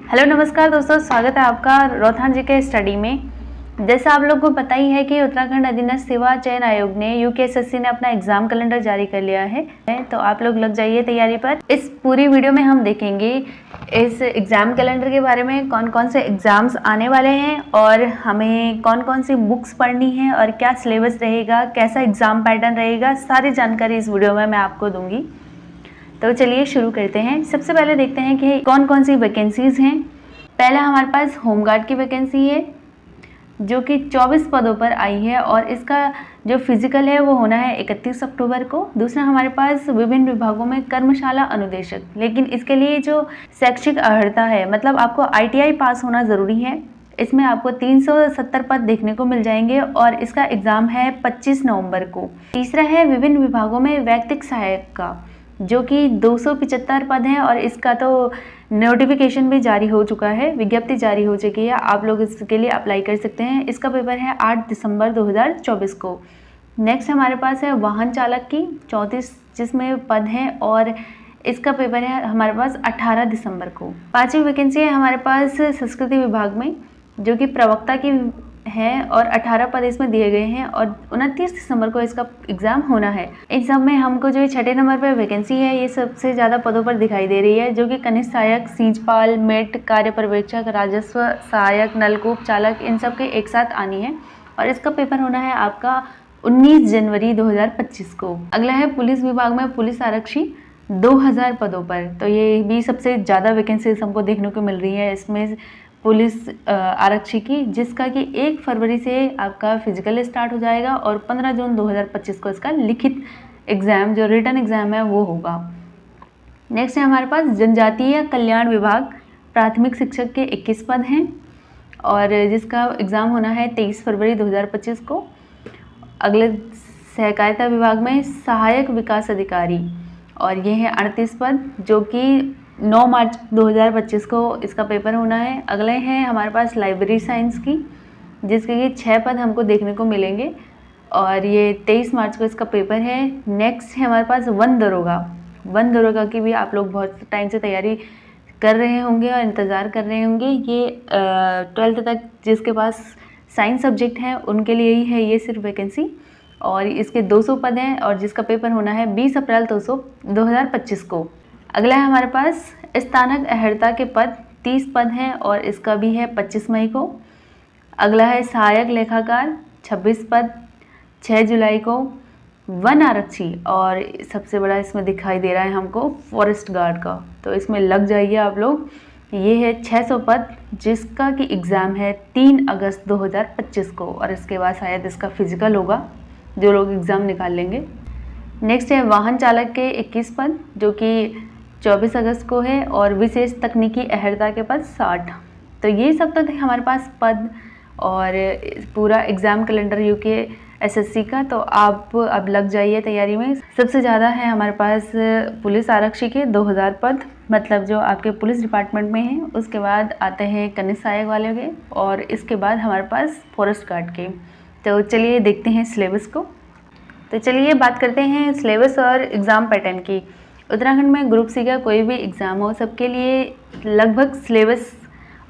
Hello नमस्कार दोस्तों, स्वागत है आपका रोहतांग जी के स्टडी में। जैसा आप लोगों को पता ही है कि उत्तराखंड अधीनस्थ सेवा चयन आयोग ने यूकेएसएससी ने अपना एग्जाम कैलेंडर जारी कर लिया है, तो आप लोग लग जाइए तैयारी पर। इस पूरी वीडियो में हम देखेंगे इस एग्जाम कैलेंडर के बारे में, कौन कौन से एग्जाम्स आने वाले हैं और हमें कौन कौन सी बुक्स पढ़नी है और क्या सिलेबस रहेगा, कैसा एग्जाम पैटर्न रहेगा, सारी जानकारी इस वीडियो में मैं आपको दूंगी। तो चलिए शुरू करते हैं। सबसे पहले देखते हैं कि कौन कौन सी वैकेंसीज हैं। पहला हमारे पास होमगार्ड की वैकेंसी है जो कि 24 पदों पर आई है और इसका जो फिजिकल है वो होना है 31 अक्टूबर को। दूसरा हमारे पास विभिन्न विभागों में कर्मशाला अनुदेशक, लेकिन इसके लिए जो शैक्षिक अर्हता है, मतलब आपको ITI पास होना ज़रूरी है। इसमें आपको 370 पद देखने को मिल जाएंगे और इसका एग्ज़ाम है 25 नवंबर को। तीसरा है विभिन्न विभागों में वैयक्तिक सहायक का, जो कि 275 पद हैं और इसका तो नोटिफिकेशन भी जारी हो चुका है, विज्ञप्ति जारी हो चुकी है। आप लोग इसके लिए अप्लाई कर सकते हैं। इसका पेपर है 8 दिसंबर 2024 को। नेक्स्ट हमारे पास है वाहन चालक की 34 जिसमें पद हैं और इसका पेपर है हमारे पास 18 दिसंबर को। पांचवी वैकेंसी है हमारे पास संस्कृति विभाग में, जो कि प्रवक्ता की है और 18 पद इसमें दिए गए हैं और 29 दिसंबर को इसका एग्जाम होना है। इन सब में हमको जो 6ठे नंबर पर वैकेंसी है ये सबसे ज़्यादा पदों पर दिखाई दे रही है, जो कि कनिष्ठ सहायक, सीजपाल, मेट, कार्य पर्यवेक्षक, राजस्व सहायक, नलकूप चालक, इन सब के एक साथ आनी है और इसका पेपर होना है आपका 19 जनवरी 2025 को। अगला है पुलिस विभाग में पुलिस आरक्षी 2000 पदों पर, तो ये भी सबसे ज़्यादा वैकेंसीज हमको देखने को मिल रही है इसमें पुलिस आरक्षी की, जिसका कि 1 फरवरी से आपका फिजिकल स्टार्ट हो जाएगा और 15 जून 2025 को इसका लिखित एग्ज़ाम, जो रिटन एग्ज़ाम है वो होगा। नेक्स्ट है हमारे पास जनजातीय कल्याण विभाग, प्राथमिक शिक्षक के 21 पद हैं और जिसका एग्ज़ाम होना है 23 फरवरी 2025 को। अगले सहकारिता विभाग में सहायक विकास अधिकारी और ये है 38 पद, जो कि 9 मार्च 2025 को इसका पेपर होना है। अगले हैं हमारे पास लाइब्रेरी साइंस की, जिसके ये 6 पद हमको देखने को मिलेंगे और ये 23 मार्च को इसका पेपर है। नेक्स्ट है हमारे पास वन दरोगा की भी आप लोग बहुत टाइम से तैयारी कर रहे होंगे और इंतज़ार कर रहे होंगे। ये 12th तक जिसके पास साइंस सब्जेक्ट है उनके लिए ही है ये सिर्फ वैकेंसी और इसके 200 पद हैं और जिसका पेपर होना है 20 अप्रैल 2025 को। अगला है हमारे पास स्थानक अहर्ता के पद 30 पद हैं और इसका भी है 25 मई को। अगला है सहायक लेखाकार 26 पद 6 जुलाई को। वन आरक्षी और सबसे बड़ा इसमें दिखाई दे रहा है हमको फॉरेस्ट गार्ड का, तो इसमें लग जाइए आप लोग। ये है 600 पद जिसका कि एग्ज़ाम है 3 अगस्त 2025 को और इसके बाद शायद इसका फिजिकल होगा, जो लोग एग्ज़ाम निकाल लेंगे। नेक्स्ट है वाहन चालक के 21 पद, जो कि 24 अगस्त को है और विशेष तकनीकी अहर्ता के पद 60। तो ये सब तो थे हमारे पास पद और पूरा एग्ज़ाम कैलेंडर यूकेएसएससी का। तो आप अब लग जाइए तैयारी में। सबसे ज़्यादा है हमारे पास पुलिस आरक्षी के 2000 पद, मतलब जो आपके पुलिस डिपार्टमेंट में हैं। उसके बाद आते हैं कनिष्ठ सहायक वाले के और इसके बाद हमारे पास फॉरेस्ट गार्ड के। तो चलिए देखते हैं सिलेबस को। तो चलिए बात करते हैं सिलेबस और एग्ज़ाम पैटर्न की। उत्तराखंड में ग्रुप सी का कोई भी एग्ज़ाम हो, सबके लिए लगभग सिलेबस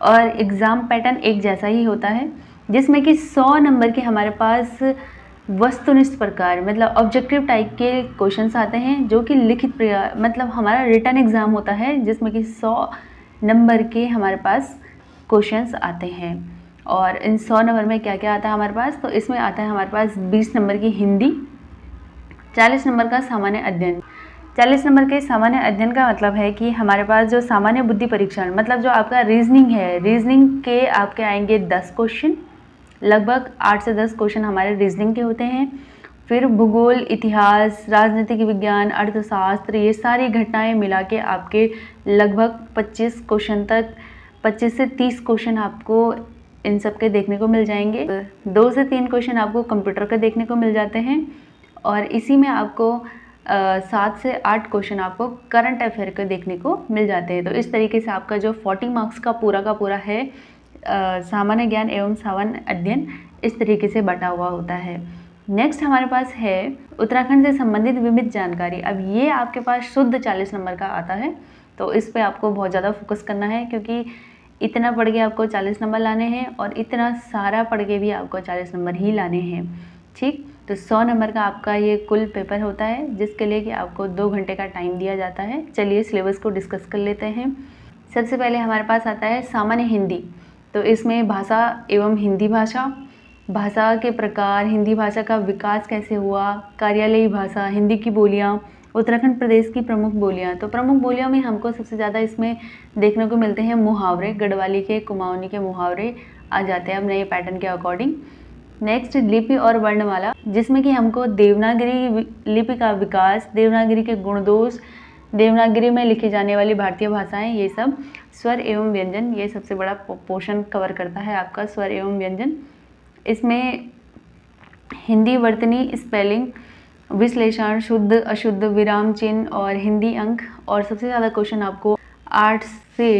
और एग्ज़ाम पैटर्न एक जैसा ही होता है, जिसमें कि 100 नंबर के हमारे पास वस्तुनिष्ठ प्रकार, मतलब ऑब्जेक्टिव टाइप के क्वेश्चंस आते हैं, जो कि लिखित मतलब हमारा रिटन एग्ज़ाम होता है, जिसमें कि 100 नंबर के हमारे पास क्वेश्चंस आते हैं। और इन 100 नंबर में क्या क्या आता है हमारे पास, तो इसमें आता है हमारे पास 20 नंबर की हिंदी, 40 नंबर का सामान्य अध्ययन। 40 नंबर के सामान्य अध्ययन का मतलब है कि हमारे पास जो सामान्य बुद्धि परीक्षण, मतलब जो आपका रीजनिंग है, रीजनिंग के आपके आएंगे 10 क्वेश्चन, लगभग 8 से 10 क्वेश्चन हमारे रीजनिंग के होते हैं। फिर भूगोल, इतिहास, राजनीतिक विज्ञान, अर्थशास्त्र, ये सारी घटनाएं मिला के आपके लगभग 25 क्वेश्चन तक, 25 से 30 क्वेश्चन आपको इन सब के देखने को मिल जाएंगे। 2 से 3 क्वेश्चन आपको कंप्यूटर के देखने को मिल जाते हैं और इसी में आपको 7 से 8 क्वेश्चन आपको करंट अफेयर के देखने को मिल जाते हैं। तो इस तरीके से आपका जो 40 मार्क्स का पूरा है सामान्य ज्ञान एवं सामान्य अध्ययन, इस तरीके से बटा हुआ होता है। नेक्स्ट हमारे पास है उत्तराखंड से संबंधित विविध जानकारी। अब ये आपके पास शुद्ध 40 नंबर का आता है, तो इस पे आपको बहुत ज़्यादा फोकस करना है, क्योंकि इतना पढ़ के आपको 40 नंबर लाने हैं और इतना सारा पढ़ के भी आपको 40 नंबर ही लाने हैं। ठीक, तो 100 नंबर का आपका ये कुल पेपर होता है, जिसके लिए कि आपको 2 घंटे का टाइम दिया जाता है। चलिए सिलेबस को डिस्कस कर लेते हैं। सबसे पहले हमारे पास आता है सामान्य हिंदी। तो इसमें भाषा एवं हिंदी भाषा, भाषा के प्रकार, हिंदी भाषा का विकास कैसे हुआ, कार्यालयी भाषा, हिंदी की बोलियाँ, उत्तराखंड प्रदेश की प्रमुख बोलियाँ। तो प्रमुख बोलियों में हमको सबसे ज़्यादा इसमें देखने को मिलते हैं मुहावरे, गढ़वाली के, कुमाऊनी के मुहावरे आ जाते हैं अब नए पैटर्न के अकॉर्डिंग। नेक्स्ट लिपि और वर्णमाला, जिसमें कि हमको देवनागरी लिपि का विकास, देवनागरी के गुण दोष, देवनागरी में लिखी जाने वाली भारतीय भाषाएं, ये सब, स्वर एवं व्यंजन, ये सबसे बड़ा पोर्शन कवर करता है आपका स्वर एवं व्यंजन। इसमें हिंदी वर्तनी, स्पेलिंग, विश्लेषण, शुद्ध अशुद्ध, विराम चिन्ह और हिंदी अंक। और सबसे ज़्यादा क्वेश्चन आपको 8 से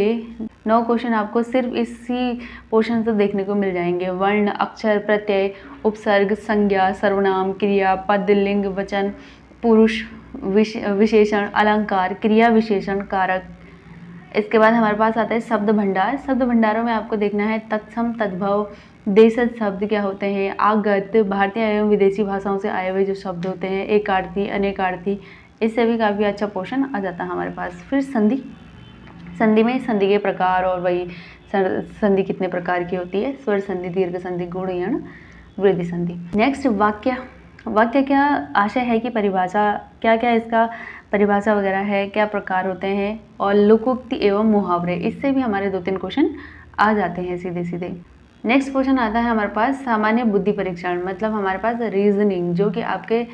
9 क्वेश्चन आपको सिर्फ इसी पोर्शन से देखने को मिल जाएंगे। वर्ण, अक्षर, प्रत्यय, उपसर्ग, संज्ञा, सर्वनाम, क्रिया, पद, लिंग, वचन, पुरुष, विशेषण, अलंकार, क्रिया विशेषण, कारक। इसके बाद हमारे पास आता है शब्द भंडार। शब्द भंडारों में आपको देखना है तत्सम, तद्भव, देशज शब्द क्या होते हैं, आगत, भारतीय एवं विदेशी भाषाओं से आए हुए जो शब्द होते हैं, एकार्थी, अनेकार्थी, इससे भी काफ़ी अच्छा पोर्शन आ जाता है हमारे पास। फिर संधि, संधि में संधि के प्रकार और वही संधि कितने प्रकार की होती है, स्वर संधि, दीर्घ संधि, गुण यण, वृद्धि संधि। नेक्स्ट वाक्य, वाक्य क्या आशय है कि परिभाषा, क्या क्या इसका परिभाषा वगैरह है, क्या प्रकार होते हैं, और लोकोक्ति एवं मुहावरे, इससे भी हमारे 2-3 क्वेश्चन आ जाते हैं सीधे सीधे। नेक्स्ट क्वेश्चन आता है हमारे पास सामान्य बुद्धि परीक्षण, मतलब हमारे पास रीजनिंग, जो कि आपके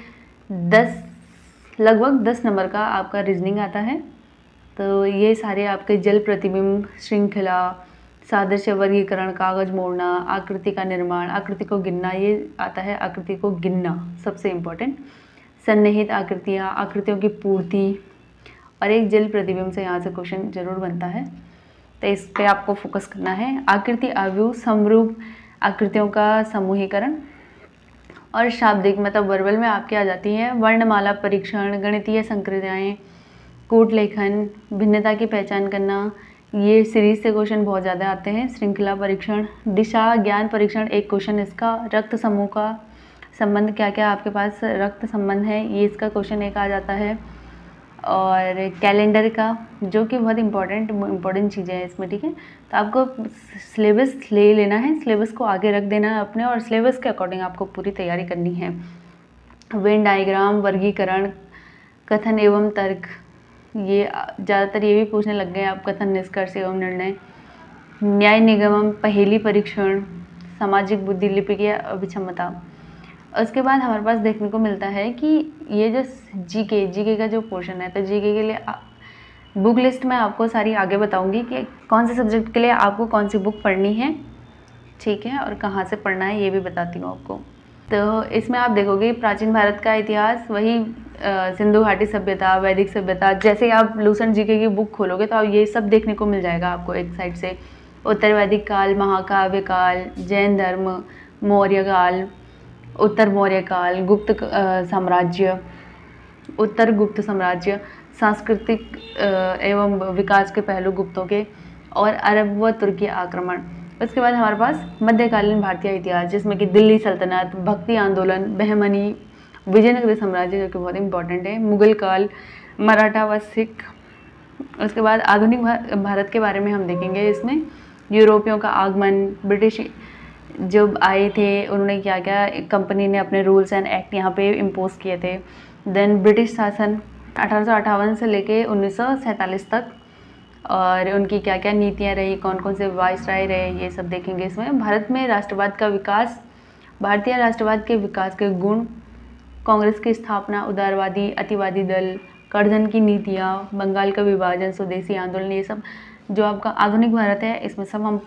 लगभग 10 नंबर का आपका रीजनिंग आता है। तो ये सारे आपके जल प्रतिबिंब, श्रृंखला, सादृश्य, वर्गीकरण, कागज मोड़ना, आकृति का निर्माण, आकृति को गिनना, ये आता है आकृति को गिनना सबसे इम्पोर्टेंट, सन्निहित आकृतियाँ, आकृतियों की पूर्ति, और एक जल प्रतिबिंब से यहाँ से क्वेश्चन जरूर बनता है, तो इस पे आपको फोकस करना है। आकृति, आव्यूह, समरूप आकृतियों का समूहीकरण, और शाब्दिक मतलब वर्बल में आपके आ जाती हैं वर्णमाला परीक्षण, गणितीय संक्रियाएँ, कूट लेखन, भिन्नता की पहचान करना, ये सीरीज से क्वेश्चन बहुत ज़्यादा आते हैं। श्रृंखला परीक्षण, दिशा ज्ञान परीक्षण, एक क्वेश्चन इसका, रक्त समूह का संबंध, क्या क्या आपके पास रक्त संबंध है, ये इसका क्वेश्चन एक आ जाता है। और कैलेंडर का, जो कि बहुत इंपॉर्टेंट चीज़ें हैं इसमें, ठीक है। तो आपको सिलेबस ले लेना है, सिलेबस को आगे रख देना है अपने, और सिलेबस के अकॉर्डिंग आपको पूरी तैयारी करनी है। वेन डायग्राम, वर्गीकरण, कथन एवं तर्क, ये ज़्यादातर ये भी पूछने लग गए आप, कथन, निष्कर्ष एवं निर्णय, न्याय निगमन, पहेली परीक्षण, सामाजिक बुद्धि, लिपि की अभिक्षमता। उसके बाद हमारे पास देखने को मिलता है कि ये जो जीके का जो पोर्शन है, तो जीके के लिए बुक लिस्ट में आपको सारी आगे बताऊंगी कि कौन से सब्जेक्ट के लिए आपको कौन सी बुक पढ़नी है, ठीक है, और कहाँ से पढ़ना है ये भी बताती हूँ आपको। तो इसमें आप देखोगे प्राचीन भारत का इतिहास, वही सिंधु घाटी सभ्यता, वैदिक सभ्यता, जैसे आप लूसेंट जीके की बुक खोलोगे तो ये सब देखने को मिल जाएगा आपको एक साइड से। उत्तर वैदिक काल, महाकाव्य काल, जैन धर्म, मौर्य काल, उत्तर मौर्य काल, गुप्त साम्राज्य, उत्तर गुप्त साम्राज्य, सांस्कृतिक एवं विकास के पहलू गुप्तों के, और अरब व तुर्की आक्रमण। उसके बाद हमारे पास मध्यकालीन भारतीय इतिहास, जिसमें कि दिल्ली सल्तनत, भक्ति आंदोलन, बहमनी, विजयनगर साम्राज्य, जो कि बहुत इंपॉर्टेंट है, मुगल काल, मराठा व सिख। उसके बाद आधुनिक भारत के बारे में हम देखेंगे। इसमें यूरोपियों का आगमन, ब्रिटिश जब आए थे उन्होंने क्या क्या, कंपनी ने अपने रूल्स एंड एक्ट यहाँ पे इम्पोज किए थे। देन ब्रिटिश शासन 1858 से लेके 1947 तक, और उनकी क्या क्या नीतियाँ रही, कौन कौन से वाइसराय रहे, ये सब देखेंगे इसमें। भारत में राष्ट्रवाद का विकास, भारतीय राष्ट्रवाद के विकास के गुण, कांग्रेस की स्थापना, उदारवादी अतिवादी दल, कर्जन की नीतियाँ, बंगाल का विभाजन, स्वदेशी आंदोलन, ये सब जो आपका आधुनिक भारत है इसमें सब हम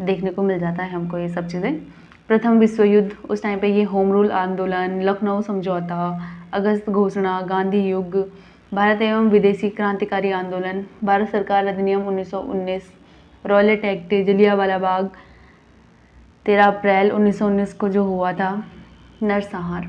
देखने को मिल जाता है हमको ये सब चीज़ें। प्रथम विश्व युद्ध, उस टाइम पे ये होम रूल आंदोलन, लखनऊ समझौता, अगस्त घोषणा, गांधी युग, भारत एवं विदेशी क्रांतिकारी आंदोलन, भारत सरकार अधिनियम 1919, रॉलेट एक्ट, जलियांवाला बाग, 13 अप्रैल 1919 को जो हुआ था, नरसंहार,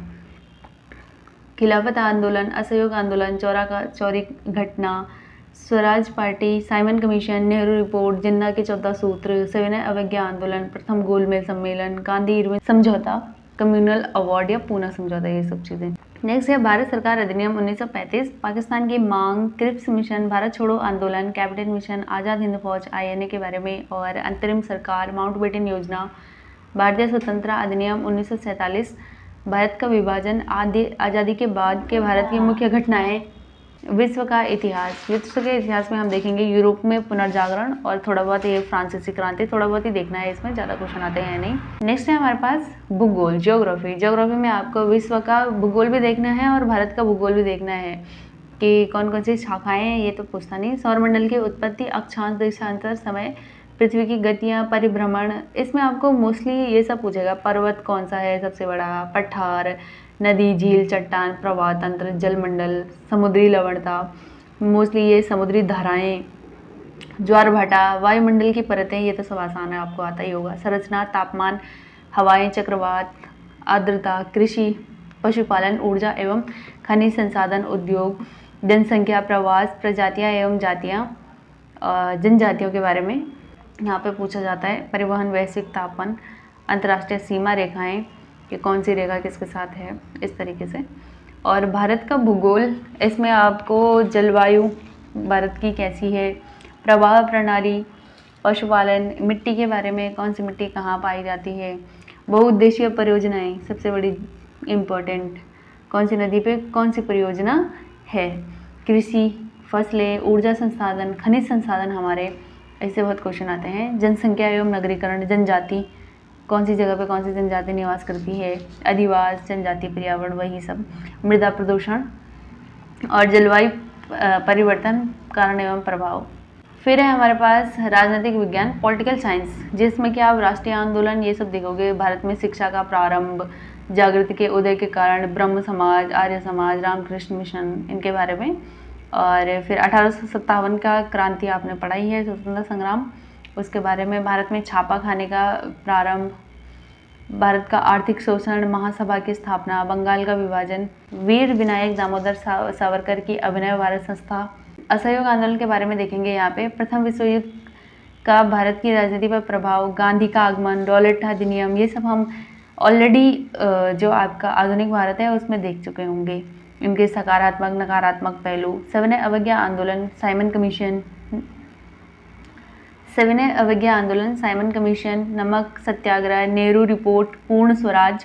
खिलाफत आंदोलन, असहयोग आंदोलन, चौरी घटना, Swaraj party, Simon commission, Nehru report, Jinnah के 14 सूत्र, सविनय अवज्ञा आंदोलन, प्रथम गोलमेज सम्मेलन, गांधी इरविन समझौता, कम्युनल अवार्ड या पूना समझौता, ये सब चीज़ें। नेक्स्ट है भारत सरकार अधिनियम 1935, पाकिस्तान की मांग, क्रिप्स मिशन, भारत छोड़ो आंदोलन, कैबिनेट मिशन, आज़ाद हिंद फौज, INA के बारे में, और अंतरिम सरकार, माउंटबेटन योजना, भारतीय स्वतंत्रता अधिनियम 1947, भारत का विभाजन, आज़ादी के बाद के भारत की मुख्य घटनाएं, विश्व का इतिहास। विश्व के इतिहास में हम देखेंगे यूरोप में पुनर्जागरण और थोड़ा बहुत ये फ्रांसीसी क्रांति, थोड़ा बहुत ही देखना है, इसमें ज़्यादा क्वेश्चन आते हैं नहीं। नेक्स्ट है हमारे पास भूगोल, ज्योग्राफी। ज्योग्राफी में आपको विश्व का भूगोल भी देखना है और भारत का भूगोल भी देखना है कि कौन कौन सी शाखाएं हैं, ये तो पूछता नहीं। सौरमंडल की उत्पत्ति, अक्षांश, देशांतर, समय, पृथ्वी की गतियाँ, परिभ्रमण, इसमें आपको मोस्टली ये सब पूछेगा। पर्वत कौन सा है सबसे बड़ा, पठार, नदी, झील, चट्टान, प्रवाह तंत्र, जलमंडल, समुद्री लवणता, मोस्टली ये समुद्री धाराएं, ज्वार भाटा, वायुमंडल की परतें, ये तो सब आसान है, आपको आता ही होगा। संरचना, तापमान, हवाएं, चक्रवात, आर्द्रता, कृषि, पशुपालन, ऊर्जा एवं खनिज संसाधन, उद्योग, जनसंख्या, प्रवास, प्रजातियां एवं जातियां, जनजातियों के बारे में यहाँ पे पूछा जाता है। परिवहन, वैश्विक तापमान, अंतर्राष्ट्रीय सीमा रेखाएं, कि कौन सी रेखा किसके साथ है, इस तरीके से। और भारत का भूगोल, इसमें आपको जलवायु भारत की कैसी है, प्रवाह प्रणाली, पशुपालन, मिट्टी के बारे में, कौन सी मिट्टी कहाँ पाई जाती है, बहुउद्देशीय परियोजनाएं, सबसे बड़ी इम्पोर्टेंट, कौन सी नदी पे कौन सी परियोजना है, कृषि, फसलें, ऊर्जा संसाधन, खनिज संसाधन हमारे, ऐसे बहुत क्वेश्चन आते हैं। जनसंख्या एवं नगरीकरण, जनजाति, कौन सी जगह पे कौन सी जनजाति निवास करती है, अधिवास, जनजाति, पर्यावरण, वही सब, मृदा प्रदूषण और जलवायु परिवर्तन, कारण एवं प्रभाव। फिर है हमारे पास राजनीतिक विज्ञान, पॉलिटिकल साइंस, जिसमें कि आप राष्ट्रीय आंदोलन ये सब देखोगे। भारत में शिक्षा का प्रारंभ, जागृति के उदय के कारण, ब्रह्म समाज, आर्य समाज, रामकृष्ण मिशन, इनके बारे में। और फिर 1857 का क्रांति आपने पढ़ाई है, स्वतंत्रता संग्राम, उसके बारे में। भारत में छापा खाने का प्रारंभ, भारत का आर्थिक शोषण, महासभा की स्थापना, बंगाल का विभाजन, वीर विनायक दामोदर सावरकर की अभिनव भारत संस्था, असहयोग आंदोलन के बारे में देखेंगे यहाँ पे। प्रथम विश्व युद्ध का भारत की राजनीति पर प्रभाव, गांधी का आगमन, रॉलेट अधिनियम, ये सब हम ऑलरेडी जो आपका आधुनिक भारत है उसमें देख चुके होंगे, इनके सकारात्मक नकारात्मक पहलू। सविनय अवज्ञा आंदोलन, साइमन कमीशन, सविनय अवज्ञा आंदोलन, साइमन कमीशन, नमक सत्याग्रह, नेहरू रिपोर्ट, पूर्ण स्वराज,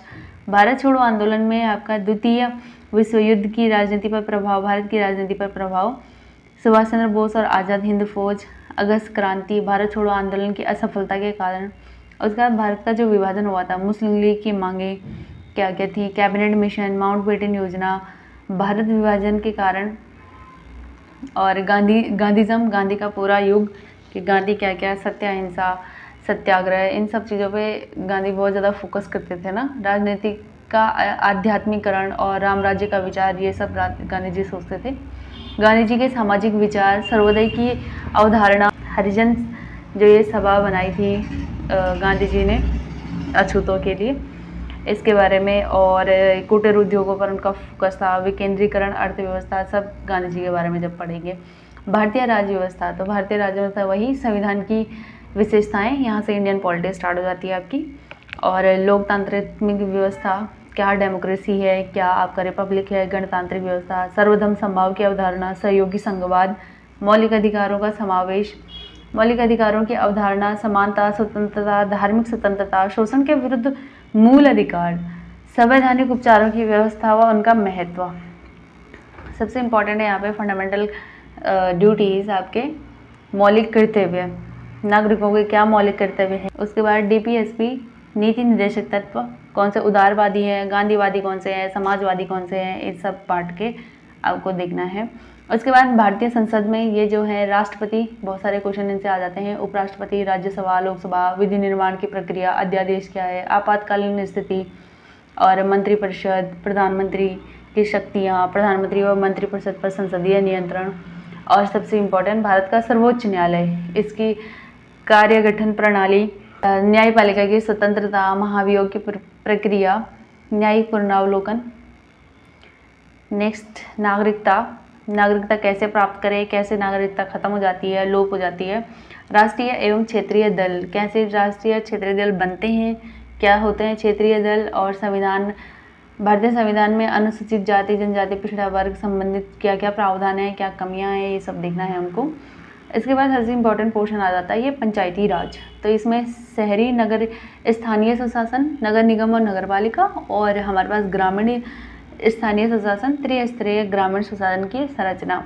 भारत छोड़ो आंदोलन में आपका द्वितीय विश्व युद्ध की राजनीति पर प्रभाव, भारत की राजनीति पर प्रभाव, सुभाष चंद्र बोस और आज़ाद हिंद फौज, अगस्त क्रांति, भारत छोड़ो आंदोलन की असफलता के कारण। उसके बाद भारत का जो विभाजन हुआ था, मुस्लिम लीग की मांगे क्या क्या थी, कैबिनेट मिशन, माउंटबेटन योजना, भारत विभाजन के कारण, और गांधीज़म, गांधी का पूरा युग, कि गांधी क्या क्या, सत्य अहिंसा, सत्याग्रह, इन सब चीज़ों पे गांधी बहुत ज़्यादा फोकस करते थे ना। राजनीतिक का आध्यात्मिकरण और राम राज्य का विचार, ये सब गांधी जी सोचते थे। गांधी जी के सामाजिक विचार, सर्वोदय की अवधारणा, हरिजन जो ये सभा बनाई थी गांधी जी ने अछूतों के लिए, इसके बारे में। और कुटीर उद्योगों पर उनका फोकस था, विकेंद्रीकरण, अर्थव्यवस्था, सब गांधी जी के बारे में जब पढ़ेंगे। भारतीय राज्य व्यवस्था, तो भारतीय राज्य व्यवस्था वही संविधान की विशेषताएं, यहाँ से इंडियन पॉलिटिक्स स्टार्ट हो जाती है आपकी। और लोकतांत्रिक व्यवस्था, क्या डेमोक्रेसी है, क्या आपका रिपब्लिक है, गणतांत्रिक व्यवस्था, सर्वधर्म समभाव की अवधारणा, सहयोगी संघवाद, मौलिक अधिकारों का समावेश, मौलिक अधिकारों की अवधारणा, समानता, स्वतंत्रता, धार्मिक स्वतंत्रता, शोषण के विरुद्ध मूल अधिकार, संवैधानिक उपचारों की व्यवस्था व उनका महत्व। सबसे इम्पॉर्टेंट है यहाँ पे फंडामेंटल ड्यूटीज़, आपके मौलिक कर्तव्य, नागरिकों के क्या मौलिक कर्तव्य है। उसके बाद DPSP, नीति निर्देशक तत्व, कौन से उदारवादी हैं, गांधीवादी कौन से हैं, समाजवादी कौन से हैं, इस सब पार्ट के आपको देखना है। उसके बाद भारतीय संसद में ये जो है राष्ट्रपति, बहुत सारे क्वेश्चन इनसे आ जाते हैं, उपराष्ट्रपति, राज्यसभा, लोकसभा, विधि निर्माण की प्रक्रिया, अध्यादेश क्या है, आपातकालीन स्थिति, और मंत्रिपरिषद, प्रधानमंत्री की शक्तियाँ, प्रधानमंत्री व मंत्रिपरिषद पर संसदीय नियंत्रण। और सबसे इम्पोर्टेंट भारत का सर्वोच्च न्यायालय, इसकी कार्य गठन प्रणाली, न्यायपालिका की स्वतंत्रता, महाभियोग की प्रक्रिया, न्यायिक पुनरावलोकन। नेक्स्ट नागरिकता, नागरिकता कैसे प्राप्त करें, कैसे नागरिकता खत्म हो जाती है, लोप हो जाती है। राष्ट्रीय एवं क्षेत्रीय दल, कैसे राष्ट्रीय क्षेत्रीय दल बनते हैं, क्या होते हैं क्षेत्रीय दल, और संविधान, भारतीय संविधान में अनुसूचित जाति जनजाति पिछड़ा वर्ग संबंधित क्या क्या प्रावधान है, क्या कमियां हैं, ये सब देखना है हमको। इसके बाद सबसे इम्पोर्टेंट पोर्शन आ जाता है ये पंचायती राज। तो इसमें शहरी, नगर स्थानीय स्वशासन, नगर निगम और नगर पालिका, और हमारे पास ग्रामीण स्थानीय स्वशासन, त्रिस्तरीय ग्रामीण स्वशासन की संरचना।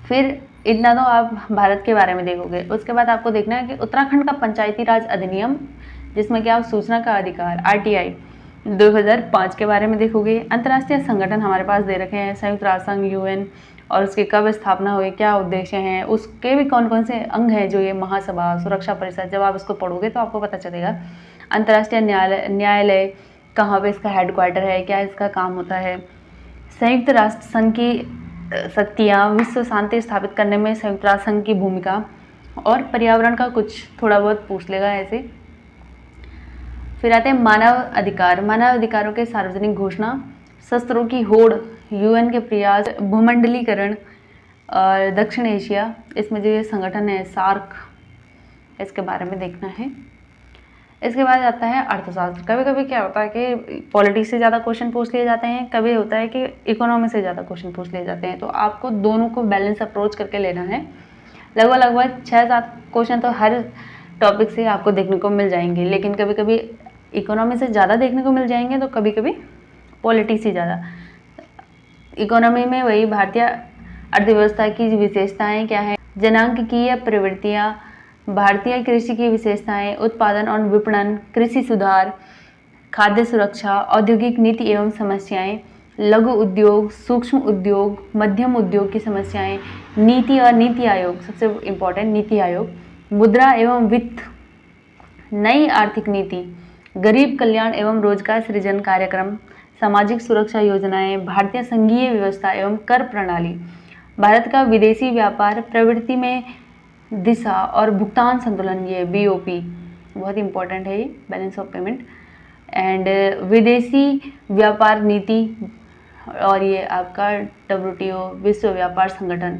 फिर इतना तो आप भारत के बारे में देखोगे। उसके बाद आपको देखना है कि उत्तराखंड का पंचायती राज अधिनियम, जिसमें कि आप सूचना का अधिकार RTI 2005 के बारे में देखोगे। अंतर्राष्ट्रीय संगठन हमारे पास दे रखे हैं, संयुक्त राष्ट्र संघ UN, और उसकी कब स्थापना हुई, क्या उद्देश्य हैं, उसके भी कौन कौन से अंग हैं, जो ये महासभा, सुरक्षा परिषद, जब आप इसको पढ़ोगे तो आपको पता चलेगा। अंतर्राष्ट्रीय न्यायालय कहाँ पे इसका हेडक्वार्टर है, क्या इसका काम होता है। संयुक्त राष्ट्र संघ की शक्तियाँ, विश्व शांति स्थापित करने में संयुक्त राष्ट्र संघ की भूमिका, और पर्यावरण का कुछ थोड़ा बहुत पूछ लेगा ऐसे। फिर आते हैं मानव अधिकार। मानव अधिकारों के सार्वजनिक घोषणा, शस्त्रों की होड़, UN के प्रयास, भूमंडलीकरण, और दक्षिण एशिया, इसमें जो ये संगठन है सार्क, इसके बारे में देखना है। इसके बाद आता है अर्थशास्त्र। कभी कभी क्या होता है कि पॉलिटिक्स से ज़्यादा क्वेश्चन पूछ लिए जाते हैं, कभी होता है कि इकोनॉमी से ज़्यादा क्वेश्चन पूछ लिए जाते हैं। तो आपको दोनों को बैलेंस अप्रोच करके लेना है। लगभग 6-7 क्वेश्चन तो हर टॉपिक से आपको देखने को मिल जाएंगे, लेकिन कभी कभी इकोनॉमी से ज़्यादा देखने को मिल जाएंगे, तो कभी कभी पॉलिटिक्स से ज़्यादा। इकोनॉमी में वही भारतीय अर्थव्यवस्था की विशेषताएँ क्या है, जनांकीय प्रवृत्तियाँ, भारतीय कृषि की विशेषताएं, उत्पादन और विपणन, कृषि सुधार, खाद्य सुरक्षा, औद्योगिक नीति एवं समस्याएं, लघु उद्योग, सूक्ष्म उद्योग, मध्यम उद्योग की समस्याएं, नीति और नीति आयोग, सबसे इम्पोर्टेंट नीति आयोग, मुद्रा एवं वित्त, नई आर्थिक नीति, गरीब कल्याण एवं रोजगार सृजन कार्यक्रम, सामाजिक सुरक्षा योजनाएं, भारतीय संघीय व्यवस्था एवं कर प्रणाली, भारत का विदेशी व्यापार प्रवृत्ति में दिशा और भुगतान संतुलन, ये BOP बहुत इंपॉर्टेंट है, ये बैलेंस ऑफ पेमेंट, एंड विदेशी व्यापार नीति, और ये आपका WTO विश्व व्यापार संगठन।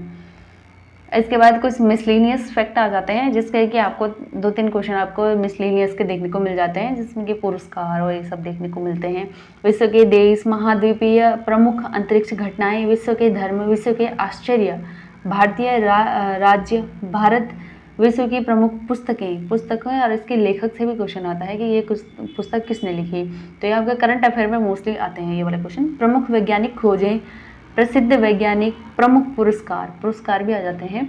इसके बाद कुछ मिसलेनियस फैक्ट आ जाते हैं, जिसके कि आपको 2-3 क्वेश्चन आपको मिसलेनियस के देखने को मिल जाते हैं, जिसमें कि पुरस्कार और ये सब देखने को मिलते हैं। विश्व के देश, महाद्वीपीय प्रमुख अंतरिक्ष घटनाएं, विश्व के धर्म, विश्व के आश्चर्य, भारतीय राज्य, भारत, विश्व की प्रमुख पुस्तकें और इसके लेखक से भी क्वेश्चन आता है कि ये पुस्तक किसने लिखी। तो ये आपके करंट अफेयर में मोस्टली आते हैं ये वाले क्वेश्चन। प्रमुख वैज्ञानिक खोजें, प्रसिद्ध वैज्ञानिक, प्रमुख पुरस्कार भी आ जाते हैं।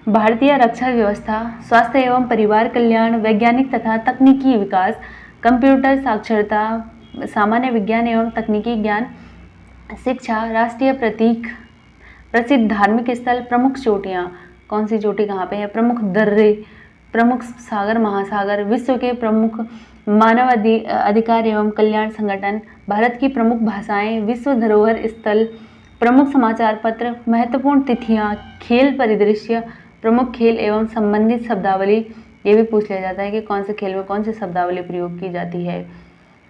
भारतीय रक्षा व्यवस्था, स्वास्थ्य एवं परिवार कल्याण, वैज्ञानिक तथा तकनीकी विकास, कंप्यूटर साक्षरता, सामान्य विज्ञान एवं तकनीकी ज्ञान, शिक्षा, राष्ट्रीय प्रतीक, प्रसिद्ध धार्मिक स्थल, प्रमुख चोटियाँ, कौन सी चोटी कहाँ पे है, प्रमुख दर्रे, प्रमुख सागर महासागर, विश्व के प्रमुख मानव अधिकार एवं कल्याण संगठन, भारत की प्रमुख भाषाएं, विश्व धरोहर स्थल, प्रमुख समाचार पत्र, महत्वपूर्ण तिथियां, खेल परिदृश्य, प्रमुख खेल एवं संबंधित शब्दावली, ये भी पूछ लिया जाता है कि कौन से खेल में कौन सी शब्दावली प्रयोग की जाती है।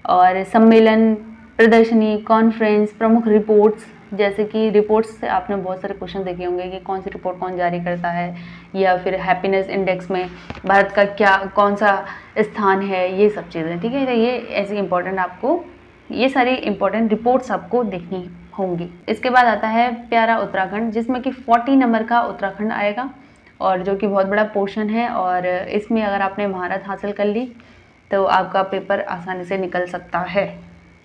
और सम्मेलन, प्रदर्शनी, कॉन्फ्रेंस, प्रमुख रिपोर्ट्स, जैसे कि रिपोर्ट्स से आपने बहुत सारे क्वेश्चन देखे होंगे कि कौन सी रिपोर्ट कौन जारी करता है, या फिर हैप्पीनेस इंडेक्स में भारत का कौन सा स्थान है, ये सब चीज़ें, ठीक है। तो ये ऐसी इंपॉर्टेंट, आपको ये सारी इंपॉर्टेंट रिपोर्ट्स आपको देखनी होंगी। इसके बाद आता है प्यारा उत्तराखंड, जिसमें कि 40 नंबर का उत्तराखंड आएगा, और जो कि बहुत बड़ा पोर्शन है, और इसमें अगर आपने महारत हासिल कर ली तो आपका पेपर आसानी से निकल सकता है।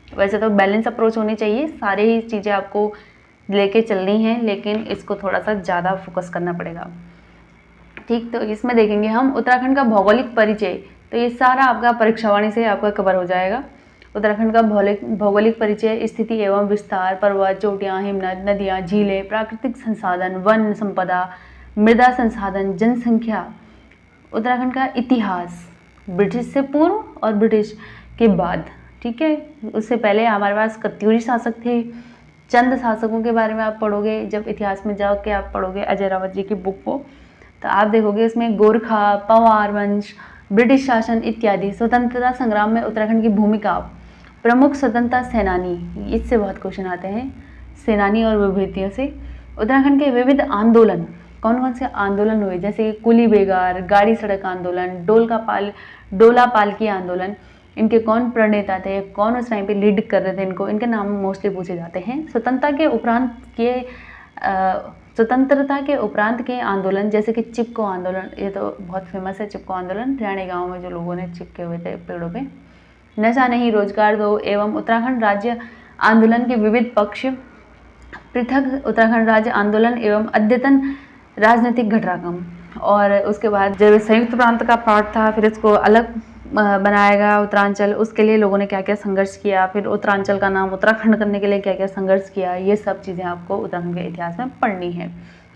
वैसे तो बैलेंस अप्रोच होनी चाहिए, सारी ही चीज़ें आपको लेके चलनी है, लेकिन इसको थोड़ा सा ज़्यादा फोकस करना पड़ेगा, ठीक। तो इसमें देखेंगे हम उत्तराखंड का भौगोलिक परिचय, तो ये सारा आपका परीक्षावाणी से आपका कवर हो जाएगा। उत्तराखंड का भौगोलिक परिचय, स्थिति एवं विस्तार, पर्वत, चोटियाँ, हिमनद, नदियाँ, झीलें, प्राकृतिक संसाधन, वन संपदा, मृदा संसाधन, जनसंख्या। उत्तराखंड का इतिहास, ब्रिटिश से पूर्व और ब्रिटिश के बाद, ठीक है। उससे पहले हमारे पास कत्यूरी शासक थे, चंद शासकों के बारे में आप पढ़ोगे, जब इतिहास में जाओ के आप पढ़ोगे अजय रावत जी की बुक को, तो आप देखोगे इसमें गोरखा, पवार वंश, ब्रिटिश शासन इत्यादि। स्वतंत्रता संग्राम में उत्तराखंड की भूमिका, प्रमुख स्वतंत्रता सेनानी, इससे बहुत क्वेश्चन आते हैं, सेनानी और विभूतियों से। उत्तराखंड के विविध आंदोलन, कौन कौन से आंदोलन हुए, जैसे कुली बेगार, गाड़ी सड़क आंदोलन, डोला पालकी आंदोलन, इनके कौन प्रणेता थे, कौन उस टाइम पे लीड कर रहे थे इनको, इनके नाम मोस्टली पूछे जाते हैं। स्वतंत्रता के उपरांत के आंदोलन, जैसे कि चिपको आंदोलन, ये तो बहुत फेमस है। चिपको आंदोलन हरियाणा गाँव में जो लोगों ने चिपके हुए थे पेड़ों पे। नशा नहीं रोजगार दो एवं उत्तराखंड राज्य आंदोलन के विविध पक्ष, पृथक उत्तराखंड राज्य आंदोलन एवं अद्यतन राजनीतिक घटनाक्रम। और उसके बाद जब संयुक्त प्रांत का पार्ट था, फिर इसको अलग बनाया गया उत्तरांचल, उसके लिए लोगों ने क्या क्या संघर्ष किया, फिर उत्तरांचल का नाम उत्तराखंड करने के लिए क्या क्या संघर्ष किया, ये सब चीज़ें आपको उत्तराखंड के इतिहास में पढ़नी है।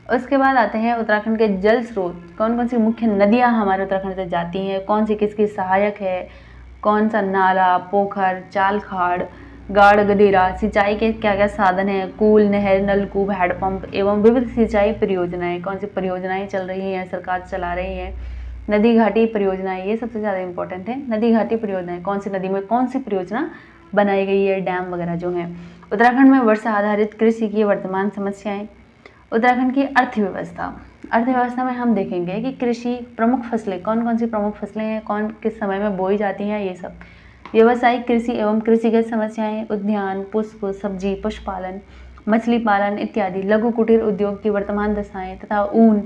उसके बाद आते हैं उत्तराखंड के जल स्रोत, कौन कौन सी मुख्य नदियाँ हमारे उत्तराखंड से जाती हैं, कौन सी किसकी सहायक है, कौन सा नाला, पोखर, चाल खाड़, गाड़ गदेरा, सिंचाई के क्या क्या साधन हैं, कूल, नहर, नलकूप, हैंडपंप एवं विविध सिंचाई परियोजनाएं, कौन सी परियोजनाएं चल रही हैं, सरकार चला रही है। नदी घाटी परियोजनाएं, ये सबसे ज़्यादा इंपॉर्टेंट है। नदी घाटी परियोजनाएं, कौन सी नदी में कौन सी परियोजना बनाई गई है, डैम वगैरह जो हैं। उत्तराखंड में वर्षा आधारित कृषि की वर्तमान समस्याएं। उत्तराखंड की अर्थव्यवस्था में हम देखेंगे कि कृषि, प्रमुख फसलें, कौन कौन सी प्रमुख फसलें हैं, कौन किस समय में बोई जाती हैं, ये सब। व्यावसायिक कृषि एवं कृषिगत समस्याएं, उद्यान, पुष्प, सब्जी, पशुपालन, मछली पालन इत्यादि। लघु कुटीर उद्योग की वर्तमान दशाएं तथा ऊन,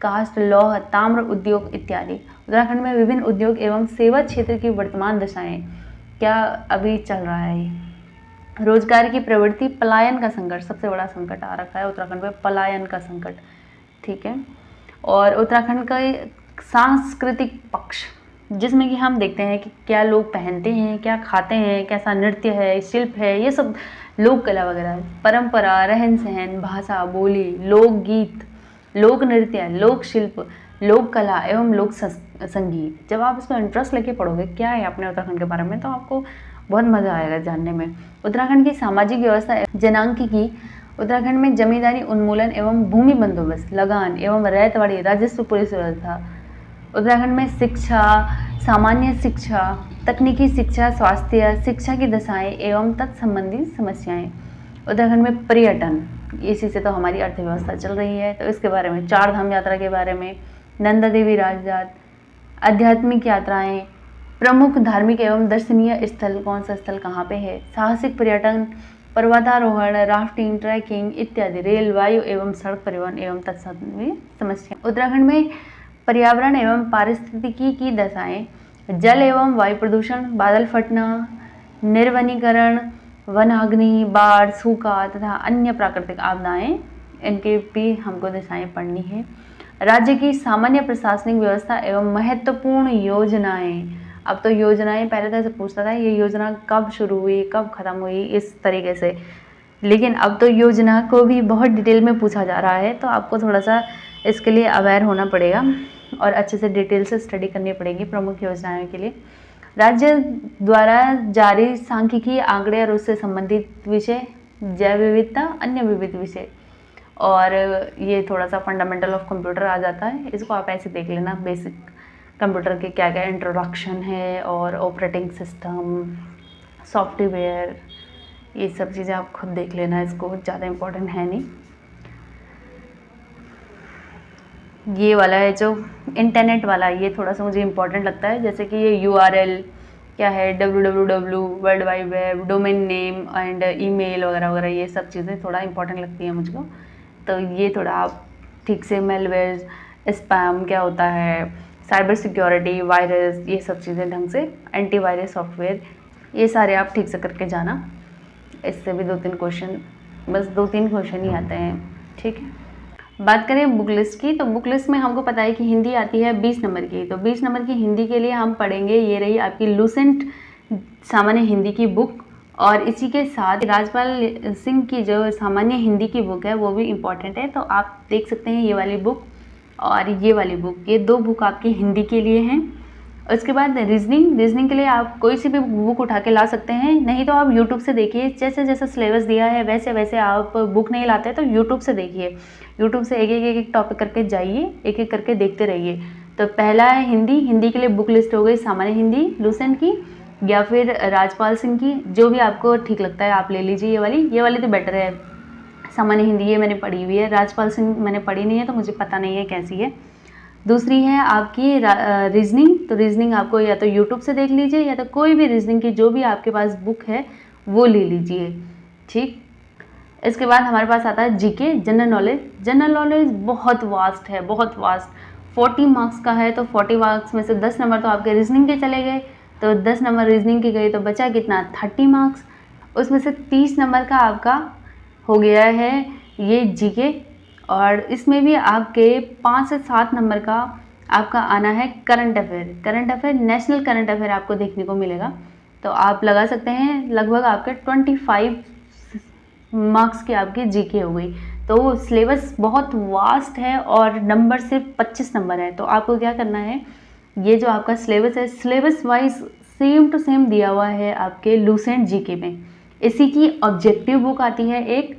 काष्ठ, लौह, ताम्र उद्योग इत्यादि। उत्तराखंड में विभिन्न उद्योग एवं सेवा क्षेत्र की वर्तमान दशाएं, क्या अभी चल रहा है। रोजगार की प्रवृत्ति, पलायन का संकट, सबसे बड़ा संकट आ रखा है उत्तराखंड में, पलायन का संकट, ठीक है। और उत्तराखंड का सांस्कृतिक पक्ष, जिसमें कि हम देखते हैं कि क्या लोग पहनते हैं, क्या खाते हैं, कैसा नृत्य है, शिल्प है, ये सब, लोक कला वगैरह, परंपरा, रहन सहन, भाषा, बोली, लोकगीत, लोक नृत्य, लोक शिल्प, लोक कला एवं लोक संगीत। जब आप इसको इंटरेस्ट लेके पढ़ोगे क्या है अपने उत्तराखंड के बारे में, तो आपको बहुत मज़ा आएगा जानने में। उत्तराखंड की सामाजिक व्यवस्था, जनांकिकी। उत्तराखंड में जमींदारी उन्मूलन एवं भूमि बंदोबस्त, लगान एवं रैयतवाड़ी, राजस्व पुलिस व्यवस्था। उत्तराखंड में शिक्षा, सामान्य शिक्षा, तकनीकी शिक्षा, स्वास्थ्य शिक्षा की दशाएं एवं तत्संबंधी समस्याएं। उत्तराखंड में पर्यटन, इसी से तो हमारी अर्थव्यवस्था चल रही है, तो इसके बारे में, चार धाम यात्रा के बारे में, नंदा देवी राजजात, आध्यात्मिक यात्राएं, प्रमुख धार्मिक एवं दर्शनीय स्थल, कौन सा स्थल कहाँ पे है, साहसिक पर्यटन, पर्वतारोहण, राफ्टिंग, ट्रैकिंग इत्यादि। रेल, वायु एवं सड़क परिवहन एवं तत्संबंधी समस्या। उत्तराखंड में पर्यावरण एवं पारिस्थितिकी की दशाएं, जल एवं वायु प्रदूषण, बादल फटना, निर्वनीकरण, वनाग्नि, बाढ़, सूखा तथा अन्य प्राकृतिक आपदाएं, इनके भी हमको दशाएं पढ़नी है। राज्य की सामान्य प्रशासनिक व्यवस्था एवं महत्वपूर्ण योजनाएं। अब तो योजनाएं, पहले तो ऐसे पूछता था ये योजना कब शुरू हुई, कब खत्म हुई, इस तरीके से, लेकिन अब तो योजना को भी बहुत डिटेल में पूछा जा रहा है, तो आपको थोड़ा सा इसके लिए अवेयर होना पड़ेगा और अच्छे से डिटेल से स्टडी करनी पड़ेगी प्रमुख योजनाओं के लिए। राज्य द्वारा जारी सांख्यिकी आंकड़े और उससे संबंधित विषय, जैव विविधता, अन्य विविध विषय। और ये थोड़ा सा फंडामेंटल ऑफ कंप्यूटर आ जाता है, इसको आप ऐसे देख लेना, बेसिक कंप्यूटर के क्या क्या इंट्रोडक्शन है और ऑपरेटिंग सिस्टम, सॉफ्टवेयर, ये सब चीज़ें आप खुद देख लेना, इसको ज़्यादा इम्पोर्टेंट है नहीं। ये वाला है जो इंटरनेट वाला, ये थोड़ा सा मुझे इम्पोर्टेंट लगता है, जैसे कि ये URL क्या है, www, world wide web, domain name and email वगैरह वगैरह, ये सब चीज़ें थोड़ा इम्पोर्टेंट लगती हैं मुझको, तो ये थोड़ा आप ठीक से, मेलवेयर, स्पैम क्या होता है, साइबर सिक्योरिटी, वायरस, ये सब चीज़ें ढंग से, एंटीवायरस सॉफ्टवेयर, ये सारे आप ठीक से करके जाना। इससे भी 2-3 क्वेश्चन, बस 2-3 क्वेश्चन ही आते हैं, ठीक है। बात करें बुक लिस्ट की, तो बुक लिस्ट में हमको पता है कि हिंदी आती है 20 नंबर की, तो 20 नंबर की हिंदी के लिए हम पढ़ेंगे, ये रही आपकी लुसेंट सामान्य हिंदी की बुक, और इसी के साथ राजपाल सिंह की जो सामान्य हिंदी की बुक है वो भी इम्पॉर्टेंट है, तो आप देख सकते हैं ये वाली बुक और ये वाली बुक, ये 2 बुक आपकी हिंदी के लिए हैं। उसके बाद रीजनिंग के लिए आप कोई सी भी बुक उठा के ला सकते हैं, नहीं तो आप यूट्यूब से देखिए, जैसे जैसे सिलेबस दिया है वैसे वैसे आप बुक नहीं लाते तो यूट्यूब से देखिए, यूट्यूब से एक टॉपिक करके जाइए, एक एक करके देखते रहिए। तो पहला है हिंदी के लिए बुक लिस्ट हो गई सामान्य हिंदी लुसेंट की, या फिर राजपाल सिंह की, जो भी आपको ठीक लगता है आप ले लीजिए। ये वाली तो बेटर है, सामान्य हिंदी ये मैंने पढ़ी हुई है, राजपाल सिंह मैंने पढ़ी नहीं है तो मुझे पता नहीं है कैसी है। दूसरी है आपकी रीजनिंग, तो रीजनिंग आपको या तो यूट्यूब से देख लीजिए या तो कोई भी रीजनिंग की जो भी आपके पास बुक है वो ले लीजिए, ठीक। इसके बाद हमारे पास आता है GK, general knowledge. General knowledge बहुत वास्ट है, बहुत वास्ट। 40 मार्क्स का है तो 40 मार्क्स में से 10 नंबर तो आपके रीजनिंग के चले गए, तो 10 नंबर रीजनिंग के गए तो बचा कितना, 30 मार्क्स। उसमें से 30 नंबर का आपका हो गया है ये जीके, और इसमें भी आपके 5 से 7 नंबर का आपका आना है current affair. Current affair, national current affair आपको देखने को मिलेगा, तो आप लगा सकते हैं लगभग आपके 25 मार्क्स की आपकी जीके हो गई। तो सिलेबस बहुत वास्ट है और नंबर सिर्फ 25 नंबर है। तो आपको क्या करना है, ये जो आपका सिलेबस है, syllabus wise same to same दिया हुआ है आपके लूसेंट जीके में। इसी की ऑब्जेक्टिव बुक आती है एक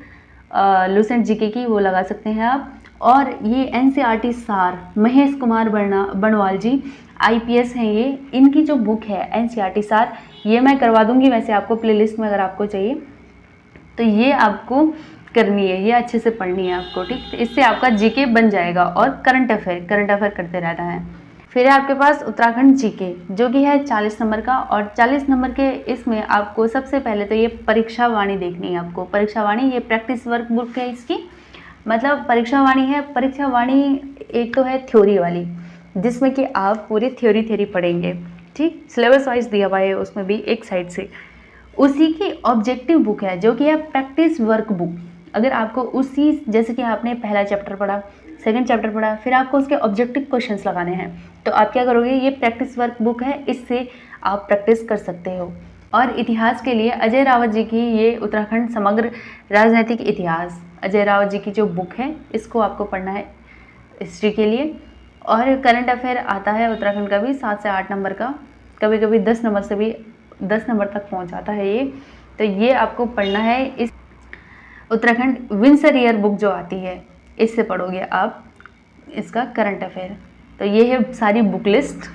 लूसेंट जीके की, वो लगा सकते हैं आप। और ये एनसीईआरटी सार, महेश कुमार बणवाल जी आईपीएस हैं ये, इनकी जो बुक है एनसीईआरटी सार, ये मैं करवा दूंगी वैसे आपको प्लेलिस्ट में अगर आपको चाहिए तो ये आपको करनी है, ये अच्छे से पढ़नी है आपको, ठीक। तो इससे आपका जीके बन जाएगा। और करंट अफेयर करते रहता है। फिर है आपके पास उत्तराखंड जीके, जो कि है 40 नंबर का, और 40 नंबर के इसमें आपको सबसे पहले तो ये परीक्षा वाणी देखनी है आपको। परीक्षा वाणी ये प्रैक्टिस वर्क बुक है इसकी, मतलब परीक्षा वाणी है। परीक्षा वाणी एक तो है थ्योरी वाली, जिसमें कि आप पूरी थ्योरी पढ़ेंगे, ठीक। सिलेबस वाइज दिया हुआ है उसमें भी एक साइड से। उसी की ऑब्जेक्टिव बुक है जो कि है प्रैक्टिस वर्क बुक। अगर आपको उसी, जैसे कि आपने पहला चैप्टर पढ़ा, सेकंड चैप्टर पढ़ा, फिर आपको उसके ऑब्जेक्टिव क्वेश्चंस लगाने हैं, तो आप क्या करोगे, ये प्रैक्टिस वर्क बुक है, इससे आप प्रैक्टिस कर सकते हो। और इतिहास के लिए अजय रावत जी की ये उत्तराखंड समग्र राजनीतिक इतिहास, अजय रावत जी की जो बुक है, इसको आपको पढ़ना है हिस्ट्री के लिए। और करंट अफेयर आता है उत्तराखंड का भी 7 से 8 नंबर का, कभी कभी 10 नंबर से भी 10 नंबर तक पहुंच जाता है ये, तो ये आपको पढ़ना है। इस उत्तराखंड विंसर ईयर बुक जो आती है, इससे पढ़ोगे आप इसका करंट अफेयर। तो ये है सारी बुक लिस्ट।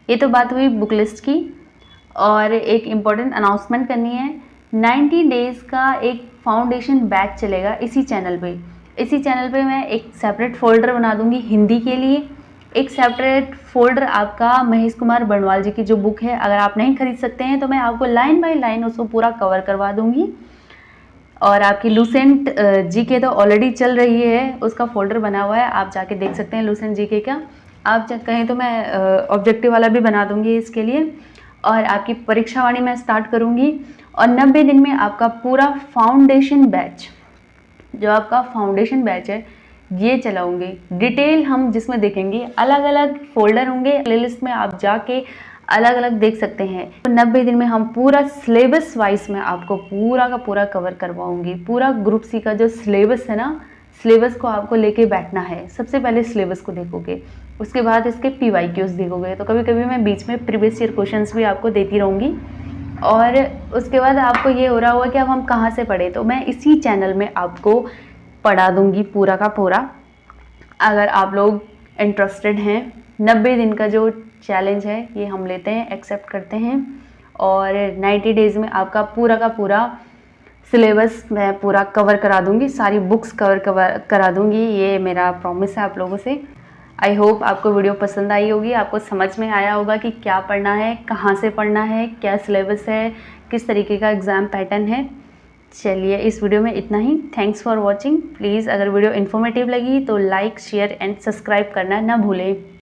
ये तो बात हुई बुक लिस्ट की। और एक इम्पॉर्टेंट अनाउंसमेंट करनी है, 90 डेज़ का एक फाउंडेशन बैच चलेगा इसी चैनल पे। इसी चैनल पे मैं एक सेपरेट फोल्डर बना दूंगी हिंदी के लिए, एक सेपरेट फोल्डर आपका महेश कुमार बणवाल जी की जो बुक है, अगर आप नहीं खरीद सकते हैं तो मैं आपको लाइन बाय लाइन उसको पूरा कवर करवा दूंगी। और आपकी लूसेंट जीके तो ऑलरेडी चल रही है, उसका फोल्डर बना हुआ है, आप जाके देख सकते हैं लूसेंट जीके का। आप कहें तो मैं ऑब्जेक्टिव वाला भी बना दूंगी इसके लिए। और आपकी परीक्षा वाणी मैं स्टार्ट करूंगी, और 90 दिन में आपका पूरा फाउंडेशन बैच, जो आपका फाउंडेशन बैच है, ये चलाऊंगे। डिटेल हम जिसमें देखेंगे, अलग अलग फोल्डर होंगे, प्लेलिस्ट में आप जाके अलग अलग देख सकते हैं। तो 90 दिन में हम पूरा सिलेबस वाइज में आपको पूरा का पूरा कवर करवाऊंगी। पूरा ग्रुप सी का जो सिलेबस है ना, सिलेबस को आपको लेके बैठना है। सबसे पहले सिलेबस को देखोगे, उसके बाद इसके PYQs देखोगे। तो कभी कभी मैं बीच में प्रीवियस ईयर क्वेश्चंस भी आपको देती रहूँगी। और उसके बाद आपको ये हो रहा होगा कि अब हम कहाँ से पढ़े, तो मैं इसी चैनल में आपको पढ़ा दूंगी पूरा का पूरा। अगर आप लोग इंटरेस्टेड हैं, 90 दिन का जो चैलेंज है ये हम लेते हैं, एक्सेप्ट करते हैं। और 90 डेज़ में आपका पूरा का पूरा सिलेबस मैं पूरा कवर करा दूंगी, सारी बुक्स कवर करा दूंगी, ये मेरा प्रॉमिस है आप लोगों से। आई होप आपको वीडियो पसंद आई होगी, आपको समझ में आया होगा कि क्या पढ़ना है, कहाँ से पढ़ना है, क्या सिलेबस है, किस तरीके का एग्ज़ाम पैटर्न है। चलिए इस वीडियो में इतना ही। Thanks for watching. प्लीज़ अगर वीडियो इन्फॉर्मेटिव लगी तो लाइक, शेयर एंड सब्सक्राइब करना ना भूलें।